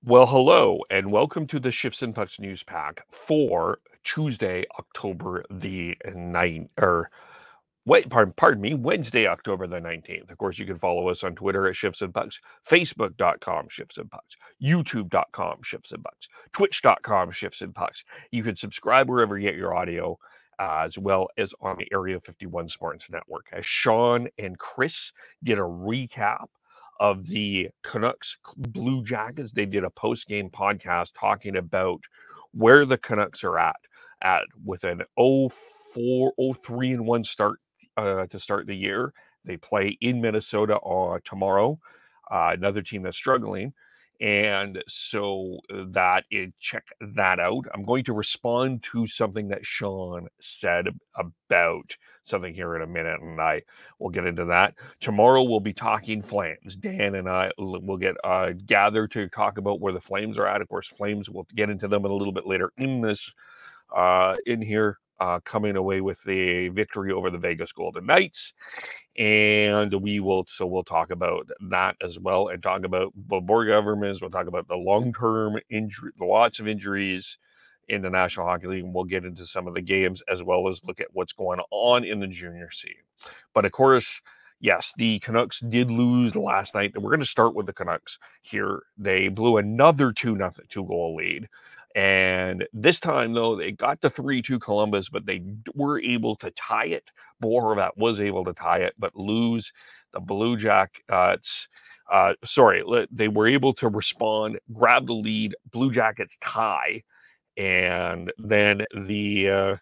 Well, hello, and welcome to the Shifts and Pucks News Pack for Tuesday, October the 9th, or wait, pardon me, Wednesday, October the 19th. Of course, you can follow us on Twitter at Shifts and Pucks, Facebook.com Shifts and Pucks, YouTube.com Shifts and Pucks, Twitch.com Shifts and Pucks. You can subscribe wherever you get your audio, as well as on the Area 51 Sports Network. As Sean and Chris did a recap of the Canucks Blue Jackets, they did a post-game podcast talking about where the Canucks are at with an 0-3-1 start to start the year. They play in Minnesota tomorrow, another team that's struggling. And so check that out. I'm going to respond to something that Sean said about something here in a minute, and I will get into that. Tomorrow we'll be talking Flames. Dan and I will get gathered to talk about where the Flames are at. Of course, Flames, we'll get into them a little bit later in this, in here. Coming away with the victory over the Vegas Golden Knights. And we'll talk about that as well, and talk about board governments. We'll talk about the long-term injury, lots of injuries in the National Hockey League. And we'll get into some of the games as well as look at what's going on in the junior scene. But of course, yes, the Canucks did lose last night. We're going to start with the Canucks here. They blew another 2-goal lead. And this time, though, they got to 3-2 Columbus, but they were able to tie it. Bo Horvat was able to tie it, but lose the Blue Jackets. They were able to respond, grab the lead. Blue Jackets tie, and then the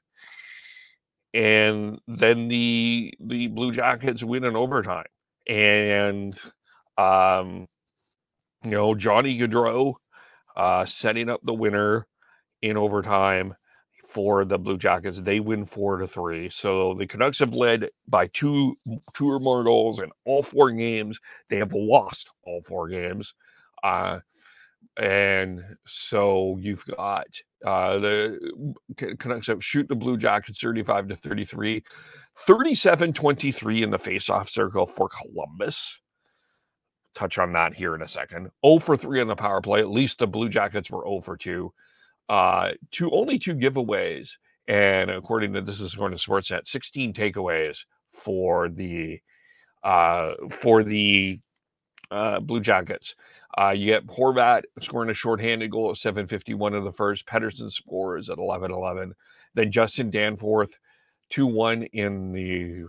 Blue Jackets win in overtime. And Johnny Gaudreau setting up the winner in overtime for the Blue Jackets. They win 4-3. So the Canucks have led by two or more goals in all four games. They have lost all four games. And so you've got the Canucks have shoot the Blue Jackets 35-33, 37-23 in the faceoff circle for Columbus. Touch on that here in a second. 0-for-3 on the power play. At least the Blue Jackets were 0-for-2. Only two giveaways, and according to this is going to Sportsnet, 16 takeaways for the Blue Jackets. You get Horvat scoring a shorthanded goal at 7:51 in the first. Pettersson scores at 11:11. Then Justin Danforth 2-1 in the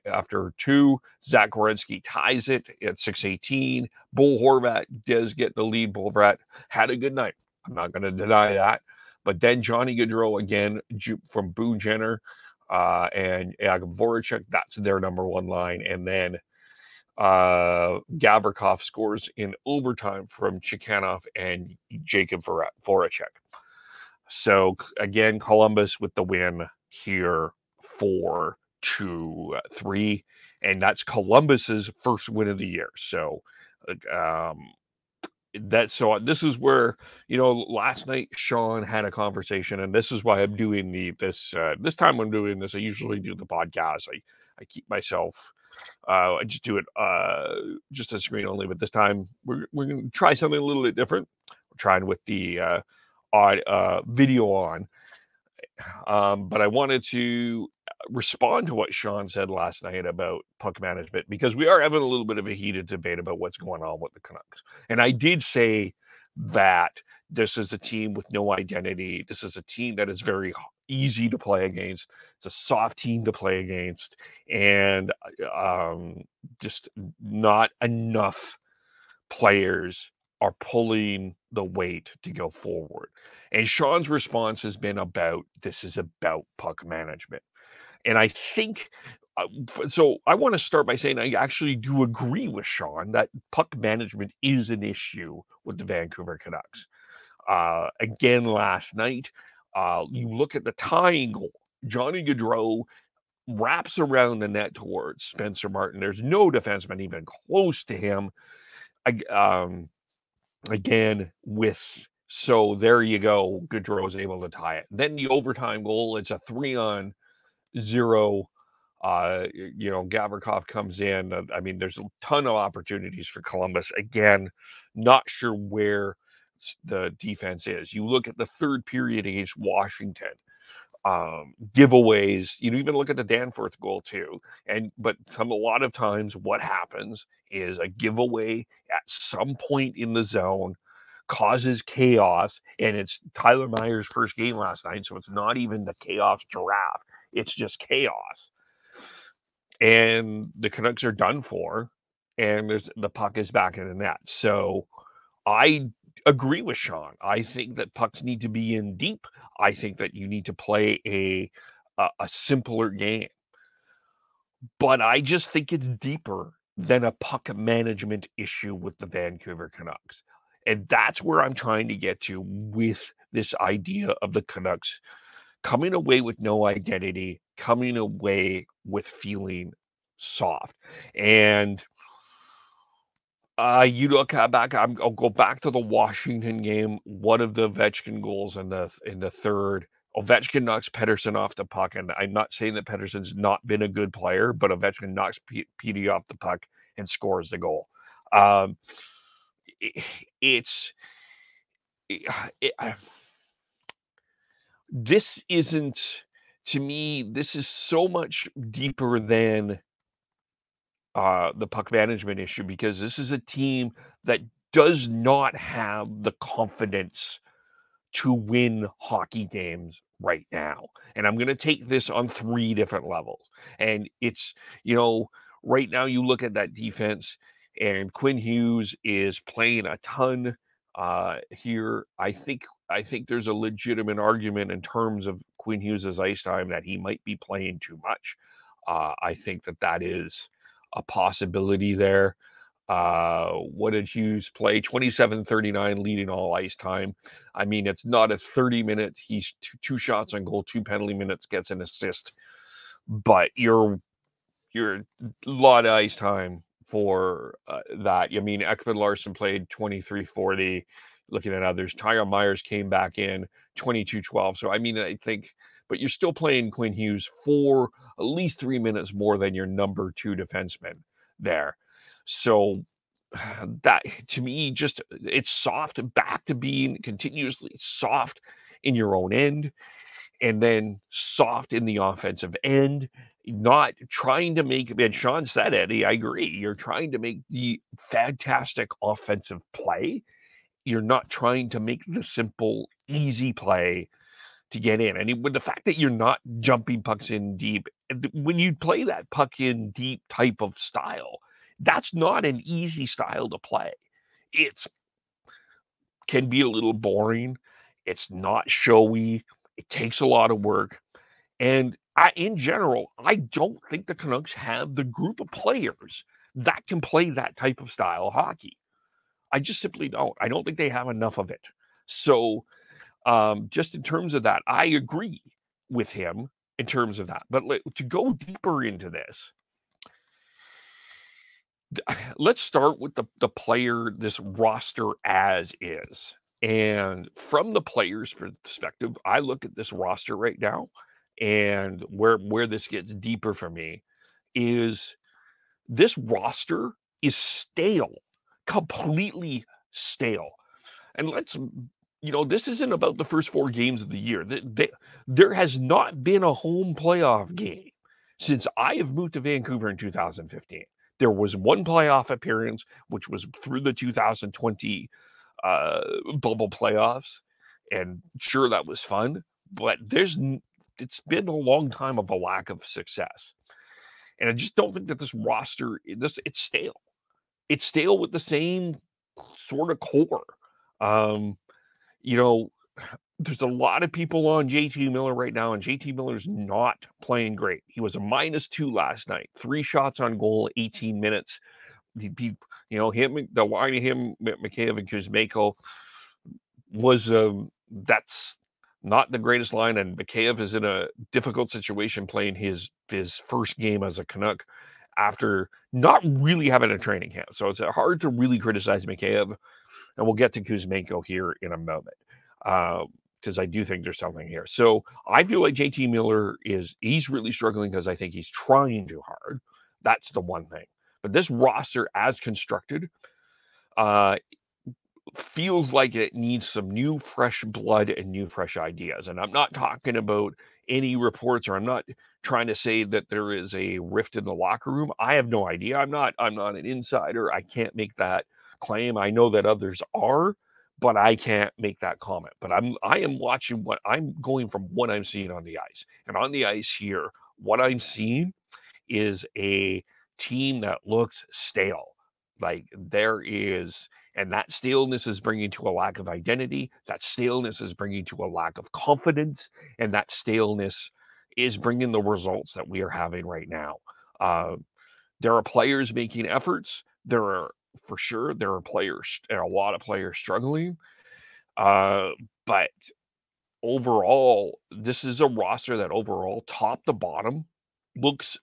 after two. Zach Werenski ties it at 6:18. Bo Horvat does get the lead. Bo Horvat had a good night. I'm not going to deny that. But then Johnny Gaudreau again from Boone Jenner and Voracek. That's their number one line. And then Gavrikov scores in overtime from Chikhanov and Jacob Voracek. So again, Columbus with the win here 4-3. And that's Columbus's first win of the year. So this is where, last night Sean had a conversation, and this is why I'm doing this time I'm doing this. I usually do the podcast. I keep myself, I just do it just a screen only, but this time we're going to try something a little bit different. We're trying with the video on. But I wanted to respond to what Sean said last night about puck management, because we are having a little bit of a heated debate about what's going on with the Canucks. And I did say that this is a team with no identity. This is a team that is very easy to play against. It's a soft team to play against. And just not enough players are pulling the weight to go forward. And Sean's response has been this is about puck management. And I think, so I want to start by saying I actually do agree with Sean that puck management is an issue with the Vancouver Canucks. Again, last night, you look at the tying goal. Johnny Gaudreau wraps around the net towards Spencer Martin. There's no defenseman even close to him. So there you go. Gaudreau is able to tie it. Then the overtime goal, it's a 3-on-0. Gavrikov comes in. There's a ton of opportunities for Columbus. Again, not sure where defense is. You look at the third period against Washington, giveaways. You even look at the Danforth goal too. But a lot of times, what happens is a giveaway at some point in the zone causes chaos, and it's Tyler Myers' first game last night, so it's not even the chaos giraffe. It's just chaos. And the Canucks are done for, and the puck is back in the net. So I agree with Sean. I think that pucks need to be in deep. I think that you need to play a simpler game. But I just think it's deeper than a puck management issue with the Vancouver Canucks. And that's where I'm trying to get to with this idea of the Canucks coming away with no identity, coming away with feeling soft. And you look back. I'll go back to the Washington game. One of the Ovechkin goals in the third. Ovechkin knocks Pettersson off the puck, and I'm not saying that Pettersson's not been a good player, but Ovechkin knocks Petey off the puck and scores the goal. This isn't, to me, this is so much deeper than the puck management issue, because this is a team that does not have the confidence to win hockey games right now. And I'm going to take this on 3 different levels. And it's, right now you look at that defense, and Quinn Hughes is playing a ton here. I think there's a legitimate argument in terms of Quinn Hughes' ice time that he might be playing too much. I think that is a possibility there. What did Hughes play? 27-39 leading all ice time. I mean, it's not a 30-minute. He's two shots on goal, 2 penalty minutes, gets an assist. But you're a lot of ice time for that. I mean, Ekblad Larson played 23-40. Looking at others, Tyler Myers came back in 22-12. So I mean, I think, but you're still playing Quinn Hughes for at least 3 minutes more than your number 2 defenseman there. So that, to me, just, it's soft, back to being continuously soft in your own end, and then soft in the offensive end, not trying to make, and Sean said it, I agree, you're trying to make the fantastic offensive play. You're not trying to make the simple, easy play to get in. And with the fact that you're not jumping pucks in deep, when you play that puck in deep type of style, that's not an easy style to play. It can be a little boring. It's not showy. It takes a lot of work. And in general, I don't think the Canucks have the group of players that can play that type of style of hockey. I just simply don't. I don't think they have enough of it. So just in terms of that, I agree with him in terms of that. But to go deeper into this, let's start with the player, this roster as is. And from the player's perspective, I look at this roster right now, and where this gets deeper for me is this roster is stale, completely stale. And this isn't about the first 4 games of the year. There has not been a home playoff game since I have moved to Vancouver in 2015. There was one playoff appearance, which was through the 2020 bubble playoffs. And sure, that was fun, but it's been a long time of a lack of success. And I just don't think that this roster, it's stale. It's stale with the same sort of core. There's a lot of people on JT Miller right now, and JT Miller's not playing great. He was a -2 last night, 3 shots on goal, 18 minutes. The line of him, Mikheyev and Kuzmenko was that's not the greatest line, and Mikheyev is in a difficult situation playing his first game as a Canuck after not really having a training camp. So it's hard to really criticize Mikheyev, and we'll get to Kuzmenko here in a moment, because I do think there's something here. So I feel like JT Miller he's really struggling because I think he's trying too hard. That's the one thing. But this roster as constructed feels like it needs some new fresh blood and new fresh ideas. And I'm not talking about any reports, or I'm not trying to say that there is a rift in the locker room. I have no idea. I'm not an insider. I can't make that claim. I know that others are, but I can't make that comment. But I am watching what I'm going from what I'm seeing on the ice. And on the ice here, what I'm seeing is a team that looks stale. Like there is, and that staleness is bringing to a lack of identity. That staleness is bringing to a lack of confidence, and that staleness is bringing the results that we are having right now. There are players making efforts. There are players, and a lot of players struggling. But overall, this is a roster that overall, top to bottom, looks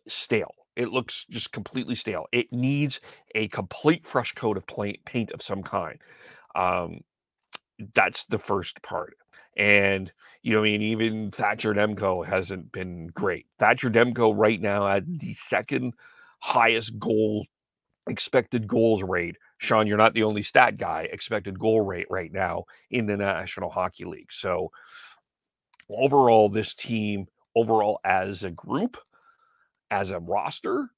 stale. It looks just completely stale. It needs a complete fresh coat of paint of some kind. That's the first part. And, I mean, even Thatcher Demko hasn't been great. Thatcher Demko right now at the second highest expected goals rate. Sean, you're not the only stat guy. Expected goal rate right now in the National Hockey League. So overall, this team, as a group, as a roster,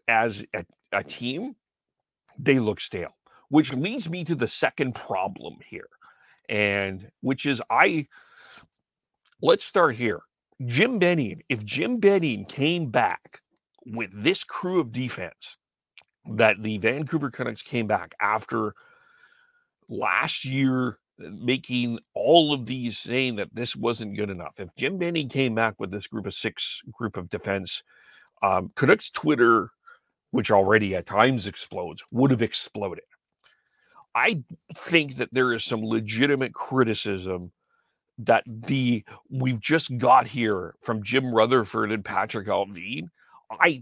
as a team, they look stale, which leads me to the second problem here. And which is let's start here. Jim Benning, if Jim Benning came back with this crew of defense that the Vancouver Canucks came back after last year, making all of these saying that this wasn't good enough. If Jim Benning came back with this group of defense, Canucks Twitter, which already at times explodes, would have exploded. I think that there is some legitimate criticism that we've just got here from Jim Rutherford and Patrick Alvin. I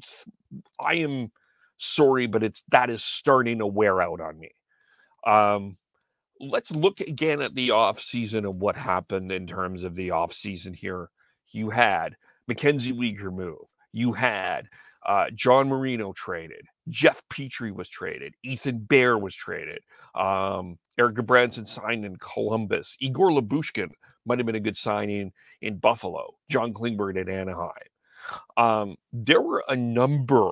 am sorry, but that is starting to wear out on me. Let's look again at the offseason and what happened in terms of the offseason here. You had Mackenzie Weegar move. You had John Marino traded. Jeff Petrie was traded. Ethan Bear was traded. Eric Gudbranson signed in Columbus. Igor Labushkin might have been a good signing in Buffalo. John Klingberg at Anaheim. There were a number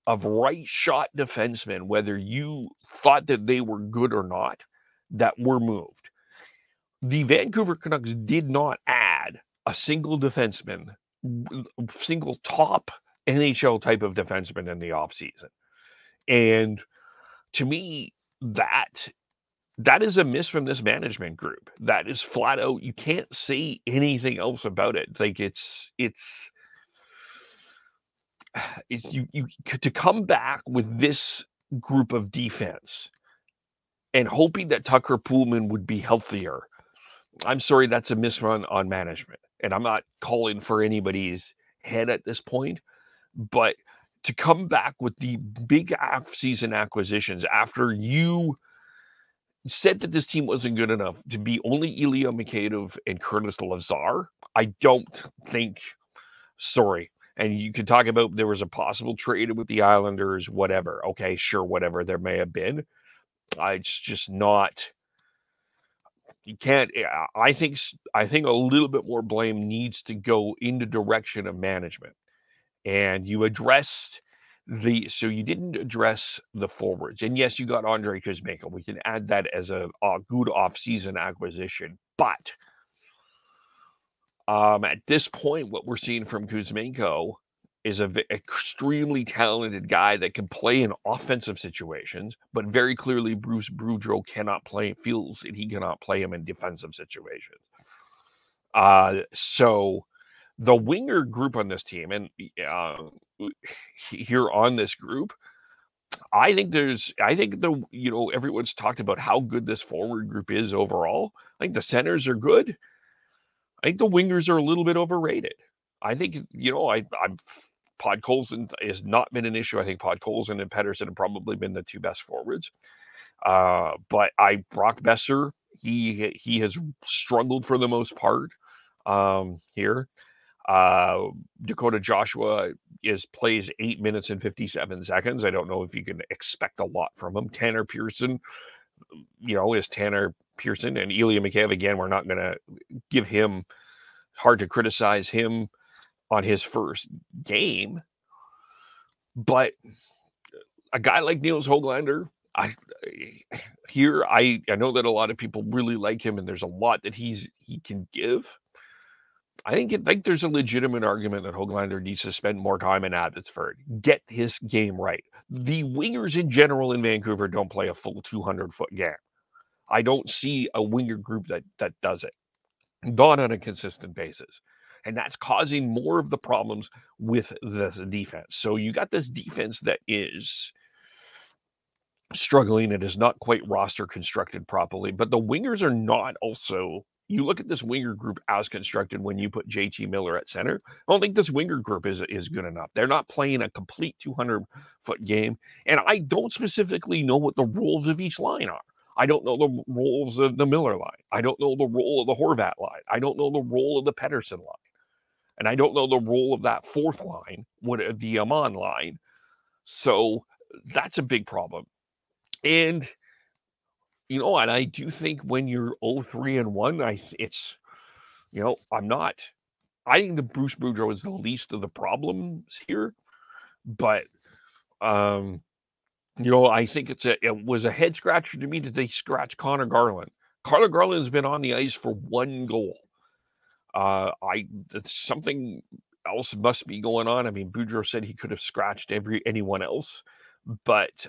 of right shot defensemen, whether you thought that they were good or not, that were moved. The Vancouver Canucks did not add a single defenseman, single top NHL type of defenseman in the offseason. And to me, that is a miss from this management group. That is flat out, you can't say anything else about it. Like you to come back with this group of defense and hoping that Tucker Poolman would be healthier. I'm sorry, that's a miss on management. And I'm not calling for anybody's head at this point, but to come back with the big off-season acquisitions after you said that this team wasn't good enough to be only Ilya Mikheyev and Curtis Lazar, I don't think, sorry. And you could talk about there was a possible trade with the Islanders, whatever. Okay, sure, whatever there may have been. It's just not. You can't. I think a little bit more blame needs to go in the direction of management. And you addressed so you didn't address the forwards. And yes, you got Andrei Kuzmenko. We can add that as a good off-season acquisition. But at this point, what we're seeing from Kuzmenko is an extremely talented guy that can play in offensive situations, but very clearly Bruce Boudreau feels that he cannot play him in defensive situations. So the winger group on this team, and here on this group, I think everyone's talked about how good this forward group is overall. I think the centers are good. I think the wingers are a little bit overrated. I think, Podkolzin has not been an issue. I think Podkolzin and Pettersson have probably been the two best forwards. But Brock Besser, he has struggled for the most part here. Dakota Joshua plays 8 minutes and 57 seconds. I don't know if you can expect a lot from him. Tanner Pearson is Tanner Pearson and Ilya Mikheyev. Again, we're not going to give him, hard to criticize him on his first game. But a guy like Niels Höglander, I know that a lot of people really like him, and there's a lot that he can give. I think there's a legitimate argument that Höglander needs to spend more time in Abbotsford, get his game right. The wingers in general in Vancouver don't play a full 200-foot game. I don't see a winger group that does it, not on a consistent basis. And that's causing more of the problems with this defense. So you got this defense that is struggling. It is not quite roster constructed properly, but the wingers are not also. You look at this winger group as constructed when you put JT Miller at center. I don't think this winger group is good enough. They're not playing a complete 200-foot game. And I don't specifically know what the roles of each line are. I don't know the roles of the Miller line. I don't know the role of the Horvat line. I don't know the role of the Pettersson line. And I don't know the role of that fourth line, the Amon line. So that's a big problem. And and I do think when you're 0-3-1, I think the Bruce Boudreau is the least of the problems here. But, I think it was a head scratcher to me that they scratched Connor Garland. Connor Garland has been on the ice for one goal. Something else must be going on. I mean, Boudreau said he could have scratched anyone else, but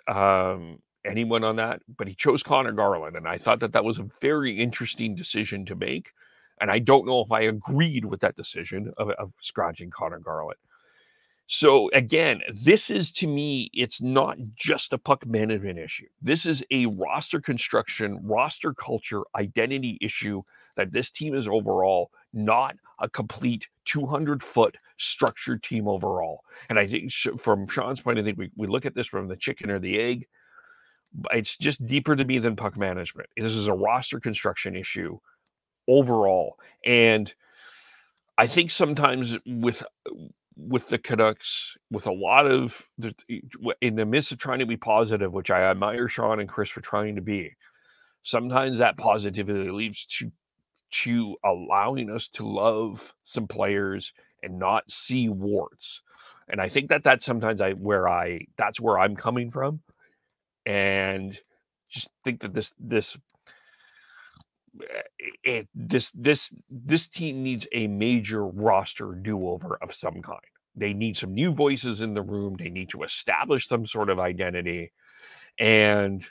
anyone on that, but he chose Connor Garland, and I thought that was a very interesting decision to make, and I don't know if I agreed with that decision of scratching Connor Garland. So again, this is, to me, it's not just a puck management issue. This is a roster construction, roster culture, identity issue that this team is overall not a complete 200-foot structured team overall. And I think from Sean's point, I think we look at this from the chicken or the egg. It's just deeper to me than puck management. This is a roster construction issue overall. And I think sometimes with the Canucks, with a lot of, in the midst of trying to be positive, which I admire Sean and Chris for trying to be, sometimes that positivity leads to allowing us to love some players and not see warts. And I think that's sometimes that's where I'm coming from. And just think that this team needs a major roster do-over of some kind. They need some new voices in the room. They need to establish some sort of identity. And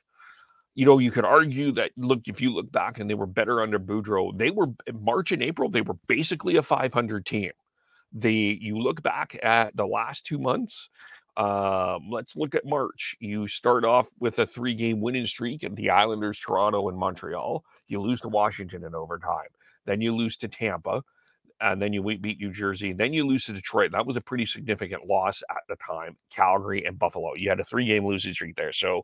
you could argue that, look, if you look back and they were better under Boudreau, they were in March and April, they were basically a 500 team. You look back at the last 2 months, let's look at March. You start off with a 3-game winning streak at the Islanders, Toronto, and Montreal. You lose to Washington in overtime. Then you lose to Tampa, and then you beat New Jersey. Then you lose to Detroit. That was a pretty significant loss at the time. Calgary and Buffalo. You had a 3-game losing streak there. So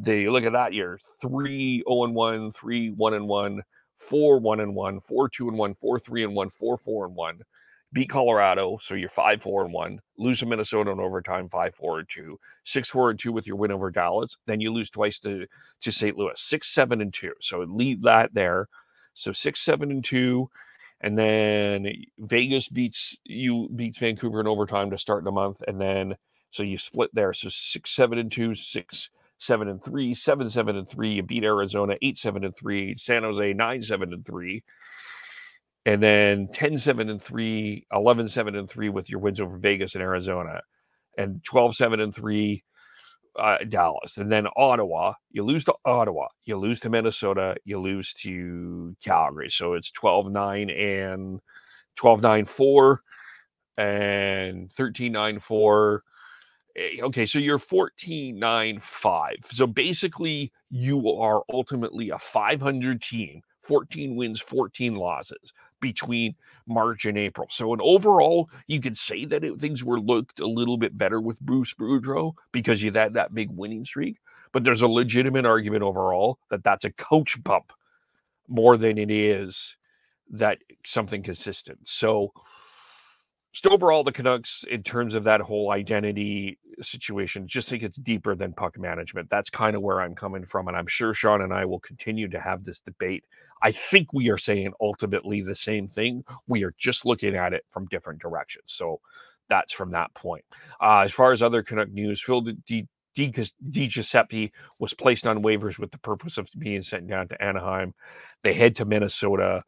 you look at that, you're 3-0-1, 3-1-1, 4-1-1, 4-2-1, 4-3-1, 4-4-1. Beat Colorado, so you're 5-4-1. Lose to Minnesota in overtime, 5-4-2. 6-4-2 with your win over Dallas. Then you lose twice to St. Louis, 6-7-2. So lead that there. So 6-7-2, and then Vegas beats Vancouver in overtime to start the month, and then so you split there. So 6-7-2, 6-7-3, 7-7-3. You beat Arizona 8-7-3. San Jose 9-7-3. And then 10-7-3, 11-7-3 with your wins over Vegas and Arizona, and 12-7-3 Dallas. And then Ottawa, you lose to Ottawa, you lose to Minnesota, you lose to Calgary. So it's 12-9 and 12-9-4 and 13-9-4. Okay, so you're 14-9-5. So basically, you are ultimately a 500 team, 14 wins, 14 losses between March and April. So in overall, you could say that things were looked a little bit better with Bruce Boudreau because you had that big winning streak. But there's a legitimate argument overall that that's a coach bump more than it is that something consistent. So Just overall, the Canucks, in terms of that whole identity situation, just think it's deeper than puck management. That's kind of where I'm coming from, and I'm sure Sean and I will continue to have this debate. I think we are saying ultimately the same thing. We are just looking at it from different directions. So that's from that point. As far as other Canuck news, Phil DiGiuseppe was placed on waivers with the purpose of being sent down to Anaheim. They head to Minnesota,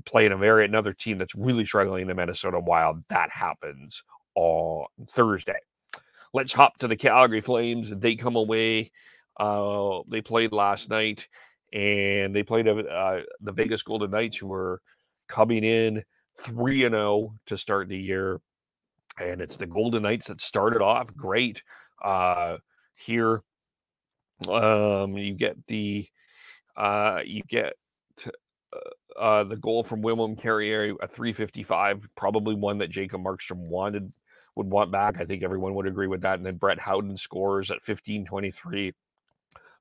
playing another team that's really struggling, the Minnesota Wild. That happens on Thursday. Let's hop to the Calgary Flames. They come away. They played last night, and they played the Vegas Golden Knights, who were coming in 3-0 to start the year. And it's the Golden Knights that started off great. Here, you get the goal from Willem Carrier, a 355, probably one that Jacob Markstrom would want back. I think everyone would agree with that. And then Brett Howden scores at 15:23.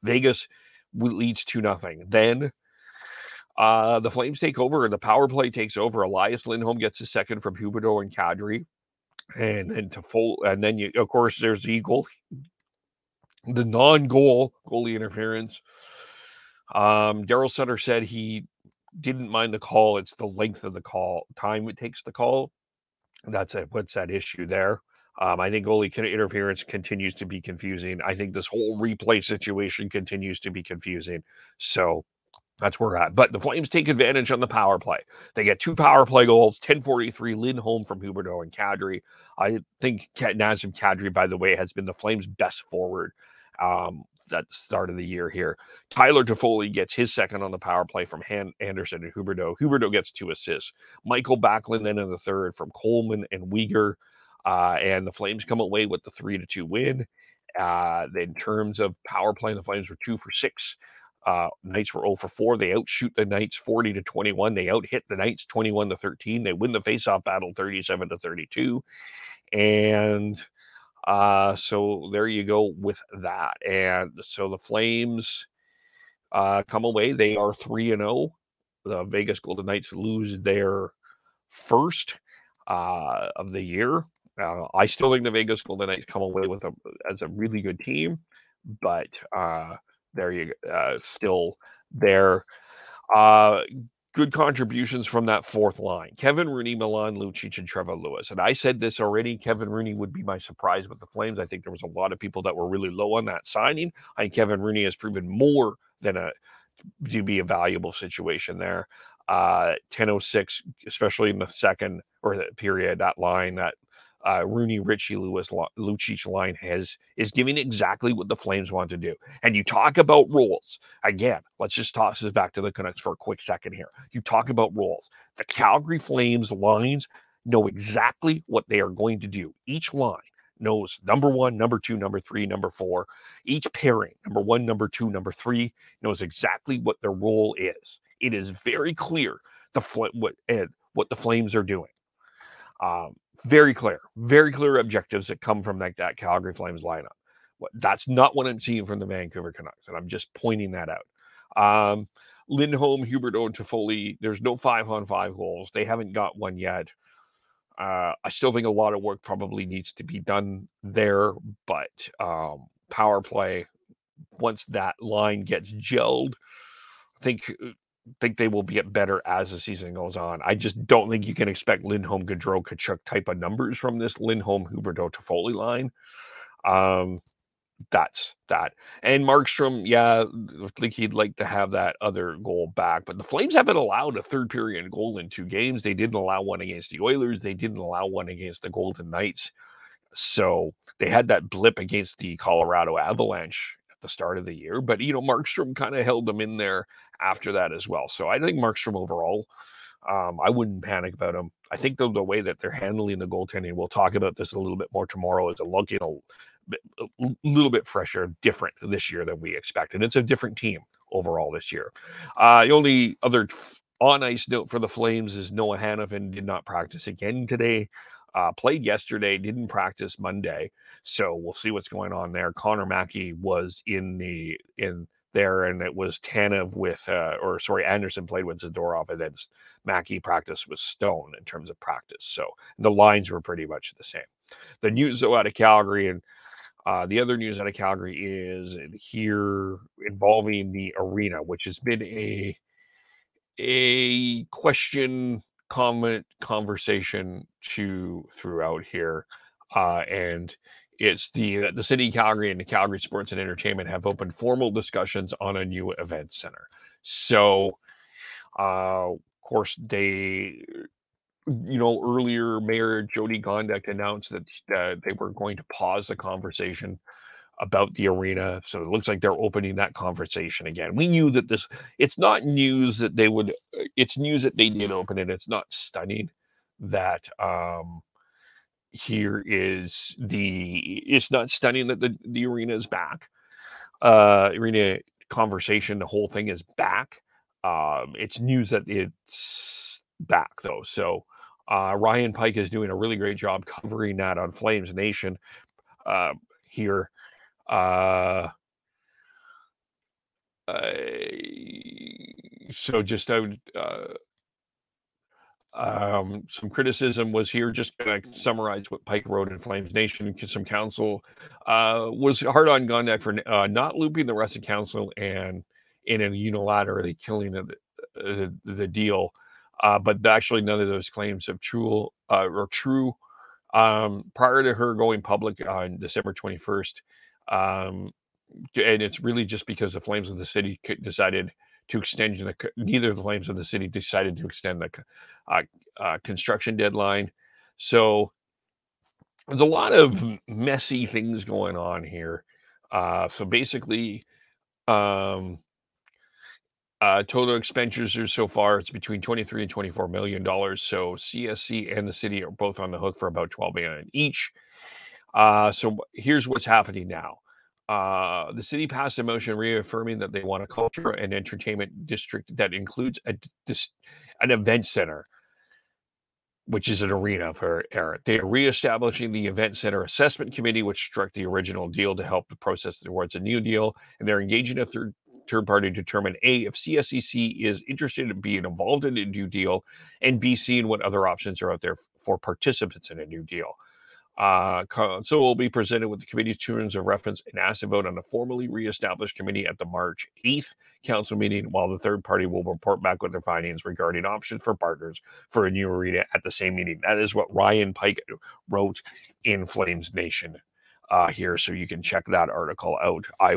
Vegas leads 2-0. Then the Flames take over, and the power play takes over. Elias Lindholm gets a second from Huberdeau and Kadri. And then of course, there's the non-goal goalie interference. Daryl Sutter said he didn't mind the call. It's the length of the call, time it takes the call. What's that issue there? I think goalie interference continues to be confusing. I think this whole replay situation continues to be confusing. So that's where we're at. But the Flames take advantage on the power play. They get 2 power play goals, 10:43 Lindholm from Huberdeau and Kadri. I think Nazem Kadri, by the way, has been the Flames' best forward at the start of the year here. Tyler Toffoli gets his second on the power play from Anderson and Huberdeau. Huberdeau gets 2 assists. Michael Backlund then in the third from Coleman and Uyghur. And the Flames come away with the 3-2 win. In terms of power play, the Flames were 2 for 6. Knights were 0 for 4. They outshoot the Knights 40-21. They outhit the Knights 21-13. They win the faceoff battle 37-32. And so there you go with that. And so the Flames come away. They are 3-0. The Vegas Golden Knights lose their first of the year. I still think the Vegas Golden Knights come away as a really good team, but there you still there. Good contributions from that fourth line. Kevin Rooney, Milan Lucic, and Trevor Lewis. And I said this already, Kevin Rooney would be my surprise with the Flames. I think there was a lot of people that were really low on that signing. I think Kevin Rooney has proven more than to be a valuable situation there. 10:06, especially in the second or the period, that line, that Rooney, Ritchie, Lewis, Lucic line is giving exactly what the Flames want to do. And you talk about roles. Again, let's just toss this back to the Canucks for a quick second here. You talk about roles. The Calgary Flames lines know exactly what they are going to do. Each line knows number 1, number 2, number 3, number 4. Each pairing, number 1, number 2, number 3, knows exactly what their role is. It is very clear what the Flames are doing. Very clear objectives that come from that Calgary Flames lineup. That's not what I'm seeing from the Vancouver Canucks, and I'm just pointing that out. Lindholm, Huberdeau, and Toffoli, there's no 5-on-5 goals. They haven't got one yet. I still think a lot of work probably needs to be done there, but power play, once that line gets gelled, I think they will get better as the season goes on. I just don't think you can expect Lindholm, Gaudreau, Tkachuk type of numbers from this Lindholm, Huberdeau, Toffoli line. That's that. And Markstrom, yeah, I think he'd like to have that other goal back. But the Flames haven't allowed a third period goal in 2 games. They didn't allow one against the Oilers. They didn't allow one against the Golden Knights. So they had that blip against the Colorado Avalanche at the start of the year. But, Markstrom kind of held them in there after that as well. So I think Markstrom overall, I wouldn't panic about him. I think the way that they're handling the goaltending, we'll talk about this a little bit more tomorrow, is looking a little bit fresher, different this year than we expected. It's a different team overall this year. The only other on-ice note for the Flames is Noah Hanifin did not practice again today. Played yesterday, didn't practice Monday. So we'll see what's going on there. Connor Mackey was in the there, and it was Tanev Anderson played with Zadorov, and then Mackey practiced with Stone in terms of practice. So the lines were pretty much the same. The news though out of Calgary, and the other news out of Calgary is here involving the arena, which has been a question, comment, conversation throughout here, and it's the city of Calgary and the Calgary Sports and Entertainment have opened formal discussions on a new event center. So, of course, earlier Mayor Jody Gondek announced that they were going to pause the conversation about the arena. So it looks like they're opening that conversation again. We knew that it's not news that they would, it's news that they did open it. It's not stunning that it's not stunning that the arena is back. Arena conversation, the whole thing is back. It's news that it's back though. So Ryan Pike is doing a really great job covering that on Flames Nation here. So just some criticism was here. Just going to summarize what Pike wrote in Flames Nation. Some counsel was hard on Gondek for not looping the rest of council and in a unilaterally killing the deal. But actually, none of those claims are true. Prior to her going public on December 21st, and it's really just because the Flames of the City decided to extend neither of the Flames of the City decided to extend the construction deadline. So there's a lot of messy things going on here. So basically, total expenditures so far, it's between $23 and $24 million. So CSC and the city are both on the hook for about $12 million each. So here's what's happening now. The city passed a motion reaffirming that they want a culture and entertainment district that includes an event center, which is an arena for Eric. They are reestablishing the event center assessment committee, which struck the original deal to help the process towards a new deal, and they're engaging a third party to determine A, if CSEC is interested in being involved in a new deal, and B, seeing what other options are out there for participants in a new deal. So we'll be presented with the committee's terms of reference and asked to vote on the formally reestablished committee at the March 8th council meeting, while the third party will report back with their findings regarding options for partners for a new arena at the same meeting. That is what Ryan Pike wrote in Flames Nation here, so you can check that article out. I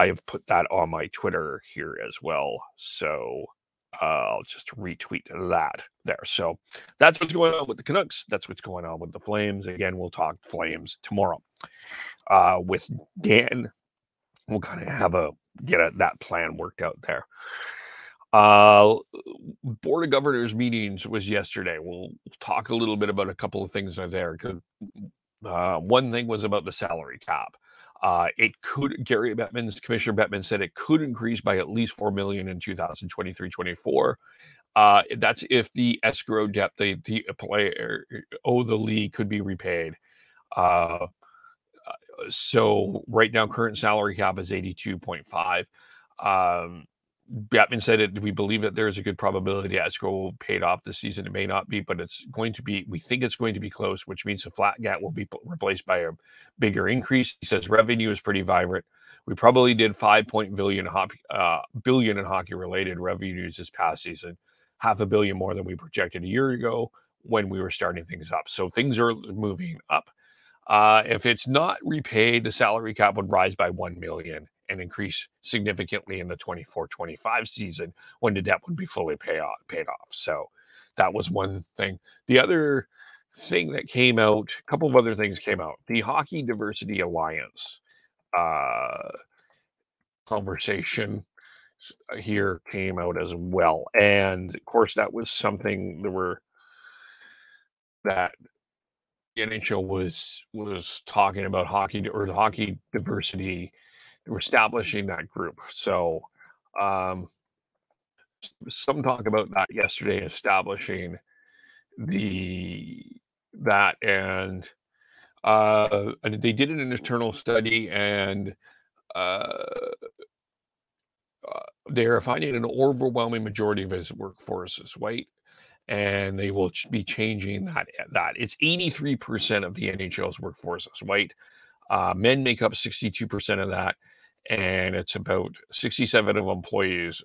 have put that on my Twitter here as well, so I'll just retweet that there. So that's what's going on with the Canucks. That's what's going on with the Flames. Again, we'll talk Flames tomorrow with Dan. We'll kind of get that plan worked out there. Board of Governors meetings was yesterday. We'll talk a little bit about a couple of things there. One thing was about the salary cap. Commissioner Bettman said it could increase by at least $4 million in 2023-24. That's if the escrow debt the player the league could be repaid. So right now, current salary cap is 82.5. Bettman said we believe that there is a good probability escrow will be paid off this season. It may not be, but we think it's going to be close, which means the flat gap will be replaced by a bigger increase. He says revenue is pretty vibrant. We probably did $5 billion in hockey-related revenues this past season, $500 million more than we projected a year ago when we were starting things up. So things are moving up. If it's not repaid, the salary cap would rise by $1 million and increase significantly in the 24-25 season when the debt would be fully paid off. So that was one thing. The other thing that came out, a couple of other things came out. The Hockey Diversity Alliance conversation here came out as well. And of course, that was something that the NHL was talking about the hockey diversity. We're establishing that group. So some talk about that yesterday, establishing that, and they did an internal study, and they're finding an overwhelming majority of his workforce is white, and they will be changing that. It's 83% of the NHL's workforce is white. Men make up 62% of that, and it's about 67 of employees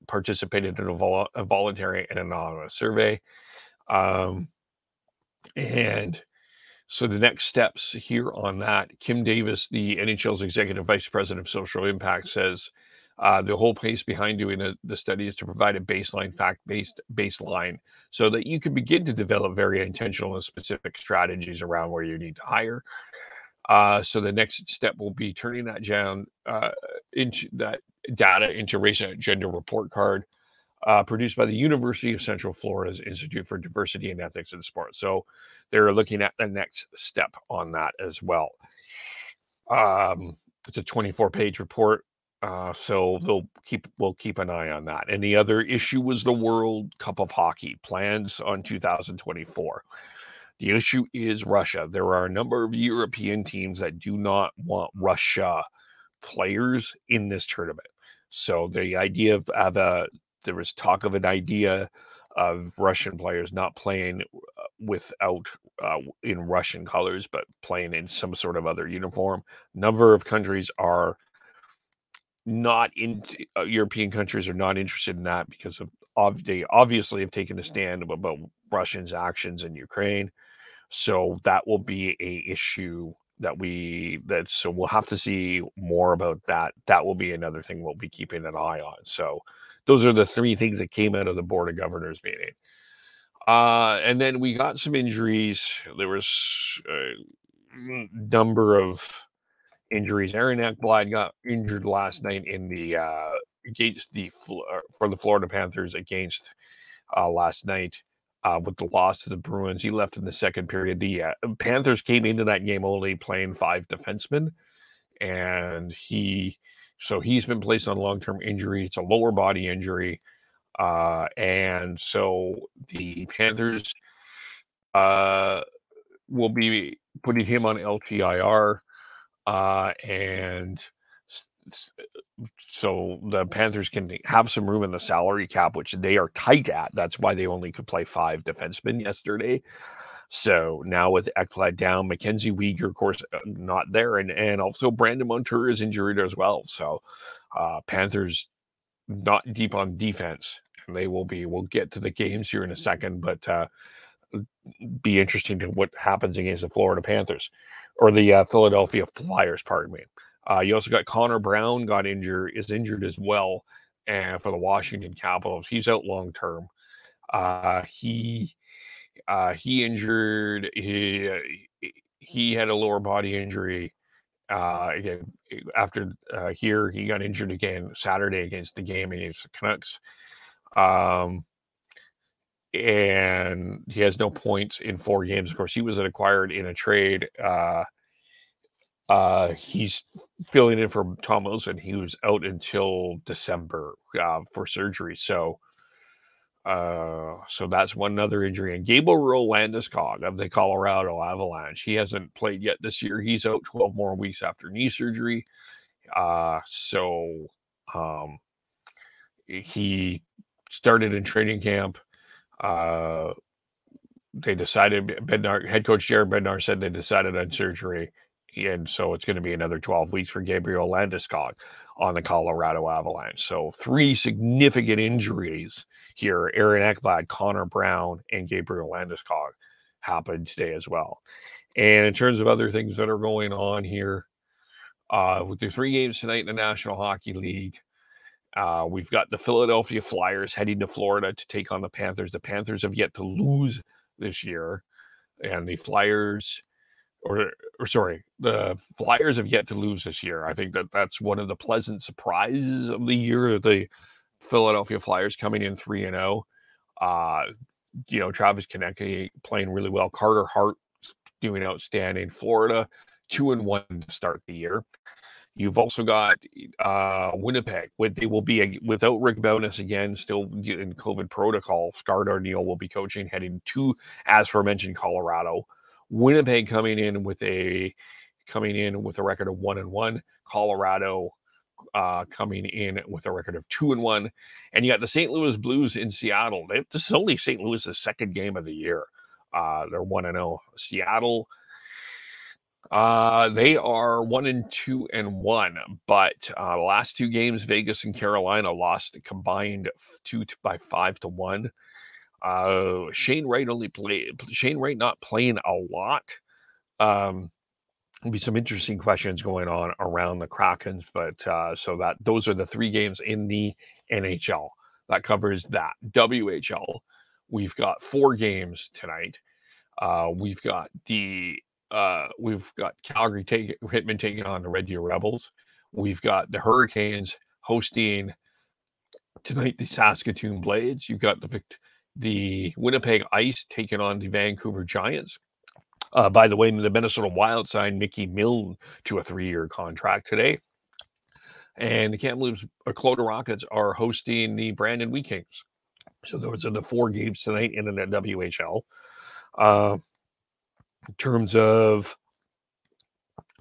participated in a voluntary and anonymous survey. And so the next steps here on that, Kim Davis, the NHL's executive vice president of social impact, says the whole pace behind doing the study is to provide a baseline, fact-based baseline so that you can begin to develop very intentional and specific strategies around where you need to hire. So the next step will be turning that down into that data into race and gender report card produced by the University of Central Florida's Institute for Diversity and Ethics in Sport. So they're looking at the next step on that as well. It's a 24-page report, so we'll keep an eye on that. And the other issue was the World Cup of Hockey plans on 2024. The issue is Russia. There are a number of European teams that do not want Russia players in this tournament. So the idea there was talk of an idea of Russian players not playing without in Russian colors, but playing in some sort of other uniform. Number of countries are not in European countries are not interested in that because they obviously have taken a stand about Russians' actions in Ukraine. So that will be a issue so we'll have to see more about that. That will be another thing we'll be keeping an eye on. So those are the three things that came out of the Board of Governors meeting. And then we got some injuries. There was a number of injuries. Aaron Ekblad got injured last night in the for the Florida Panthers against last night with the loss to the Bruins. He left in the second period. The Panthers came into that game only playing 5 defensemen, and he's been placed on long-term injury. It's a lower body injury, and so the Panthers will be putting him on LTIR. And so the Panthers can have some room in the salary cap, which they are tight at. That's why they only could play 5 defensemen yesterday. So now with Ekblad down, Mackenzie Weegar, of course, not there. And also Brandon Montour is injured as well. So Panthers not deep on defense. And we'll get to the games here in a second, but be interesting to what happens against the Florida Panthers or the Philadelphia Flyers, pardon me. You also got Connor Brown is injured as well for the Washington Capitals. He's out long term. He injured. He had a lower body injury. Again, after here, he got injured again Saturday against the game against the Canucks. And he has no points in 4 games. Of course, he was acquired in a trade. He's filling in for Tom Wilson. He was out until December for surgery. So that's one other injury. And Gabriel Landeskog of the Colorado Avalanche, he hasn't played yet this year. He's out 12 more weeks after knee surgery. He started in training camp. They decided, head coach Jared Bednar said they decided on surgery. And so it's going to be another 12 weeks for Gabriel Landeskog on the Colorado Avalanche. So 3 significant injuries here. Aaron Ekblad, Connor Brown, and Gabriel Landeskog happened today as well. And in terms of other things that are going on here, with the 3 games tonight in the National Hockey League, we've got the Philadelphia Flyers heading to Florida to take on the Panthers. The Panthers have yet to lose this year, and the Flyers have yet to lose this year. I think that's one of the pleasant surprises of the year. The Philadelphia Flyers coming in 3-0. Travis Konecny playing really well. Carter Hart doing outstanding. Florida 2-1 to start the year. You've also got Winnipeg. They will be without Rick Bowness again, still in COVID protocol. Scott Arniel will be coaching, heading to, as aforementioned, Colorado. Winnipeg coming in with a record of 1-1. Colorado coming in with a record of 2-1. And you got the St. Louis Blues in Seattle. This is only St. Louis' second game of the year. They're 1-0. Seattle, they are 1-2-1, but the last two games, Vegas and Carolina lost combined by 5-1. Shane Wright not playing a lot. There'll be some interesting questions going on around the Krakens, but those are the three games in the NHL. That covers that. WHL, we've got 4 games tonight. We've got Calgary Hitmen taking on the Red Deer Rebels. We've got the Hurricanes hosting tonight the Saskatoon Blades. You've got the Winnipeg Ice taking on the Vancouver Giants. By the way, the Minnesota Wild signed Mickey Milne to a 3-year contract today. And the Kamloops Kelowna Rockets are hosting the Brandon Wheat Kings. So those are the 4 games tonight in the WHL. In terms of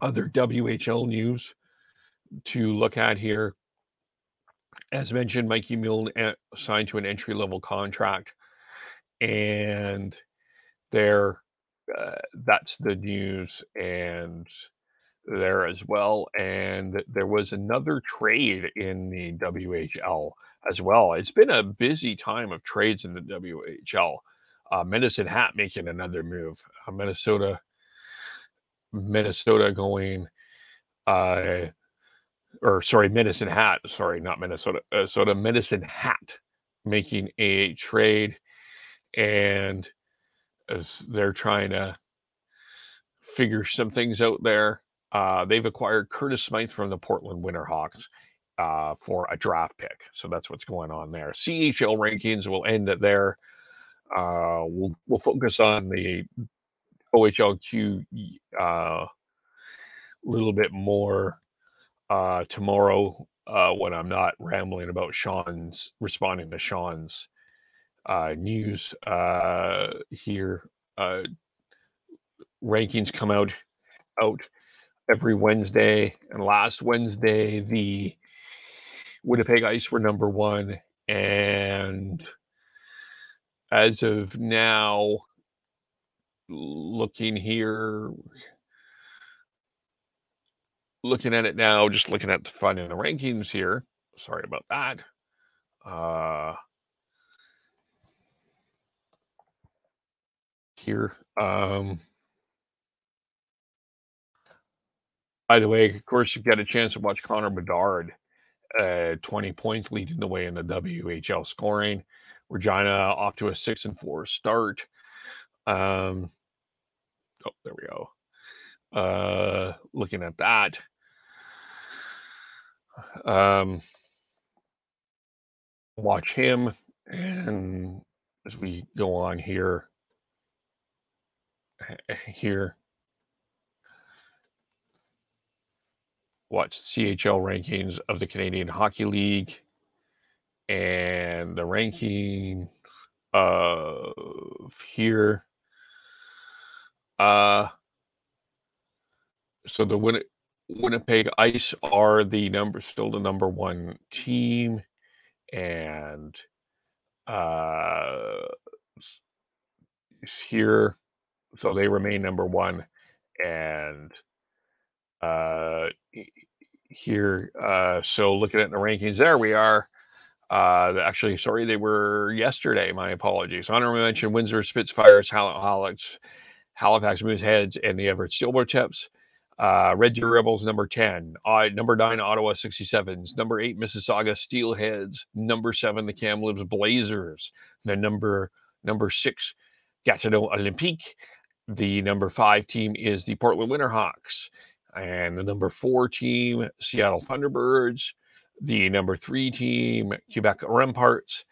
other WHL news to look at here, as mentioned, Mikey Milne signed to an entry-level contract, and that's the news and there as well. And there was another trade in the WHL as well. It's been a busy time of trades in the WHL. Medicine Hat making another move. Minnesota going, Medicine Hat. Sorry, not Minnesota. Medicine Hat making a trade, and as they're trying to figure some things out there, they've acquired Curtis Smythe from the Portland Winterhawks for a draft pick. So that's what's going on there. CHL rankings will end it there. We'll focus on the OHLQ a little bit more tomorrow when I'm not rambling about responding to Sean's news here. Rankings come out every Wednesday, and last Wednesday the Winnipeg Ice were number 1, and as of now, looking at it now, just looking at the fun in the rankings here. Sorry about that. Here. By the way, of course, you've got a chance to watch Connor Bedard, 20 points leading the way in the WHL scoring. Regina off to a 6-4 start. There we go. Looking at that. Watch him, and as we go on here, watch CHL rankings of the Canadian Hockey League, and the ranking of here. So the Winnipeg Ice are still the number 1 team, and here, so they remain number 1, and here, so looking at the rankings, there we are. Actually, sorry, they were yesterday. My apologies. Honorable mention: Windsor Spitfires, Halifax Mooseheads, and the Everett Silvertips. Red Deer Rebels, number 10. Number 9, Ottawa 67s. Number 8, Mississauga Steelheads. Number 7, the Kamloops Blazers. The number 6, Gatineau Olympique. The number 5 team is the Portland Winterhawks. And the number 4 team, Seattle Thunderbirds. The number 3 team, Quebec Remparts.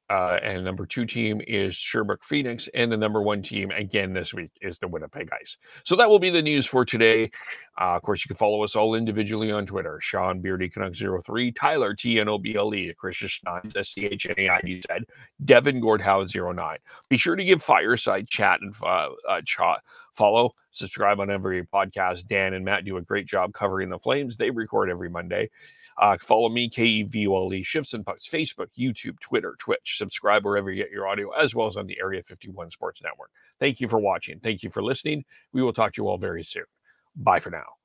And number 2 team is Sherbrooke Phoenix, and the number 1 team again this week is the Winnipeg Ice. So that will be the news for today. Of course, you can follow us all individually on Twitter: Sean Beardy Canucks03, Tyler TNOBLE, Christian Schneider SCHNAIDZ, Devin Gordhow 09. Be sure to give Fireside Chat and Follow, subscribe on every podcast. Dan and Matt do a great job covering the Flames. They record every Monday. Follow me, KEVOLE, Shifts and Pucks, Facebook, YouTube, Twitter, Twitch. Subscribe wherever you get your audio, as well as on the Area 51 Sports Network. Thank you for watching. Thank you for listening. We will talk to you all very soon. Bye for now.